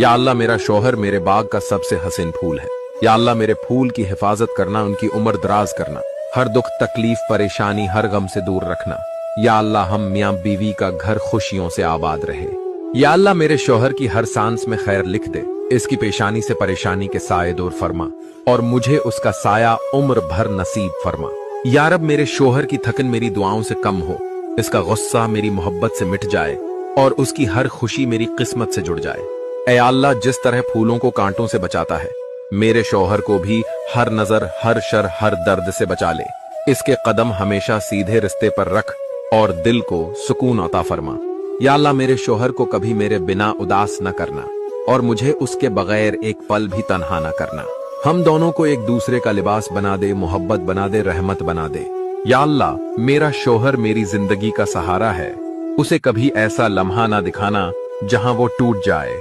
या अल्लाह मेरा शौहर मेरे बाग का सबसे हसीन फूल है। या अल्लाह मेरे फूल की हिफाजत करना, उनकी उम्र दराज करना, हर दुख तकलीफ परेशानी हर गम से दूर रखना। या अल्लाह हम मियाँ बीवी का घर खुशियों से आबाद रहे। या अल्लाह मेरे शौहर की हर सांस में खैर लिख दे, इसकी पेशानी से परेशानी के साए दूर फरमा और मुझे उसका साया उम्र भर नसीब फरमा। या रब मेरे शौहर की थकन मेरी दुआओं से कम हो, इसका गुस्सा मेरी मोहब्बत से मिट जाए और उसकी हर खुशी मेरी किस्मत से जुड़ जाए। ऐ अल्लाह जिस तरह फूलों को कांटों से बचाता है, मेरे शौहर को भी हर नजर हर शर हर दर्द से बचा ले। इसके कदम हमेशा सीधे रिश्ते पर रख और दिल को सुकून अता फरमा। या अल्लाह मेरे शौहर को कभी मेरे बिना उदास न करना और मुझे उसके बगैर एक पल भी तन्हा न करना। हम दोनों को एक दूसरे का लिबास बना दे, मोहब्बत बना दे, रहमत बना दे। या अल्लाह मेरा शौहर मेरी जिंदगी का सहारा है, उसे कभी ऐसा लम्हा ना दिखाना जहां वो टूट जाए।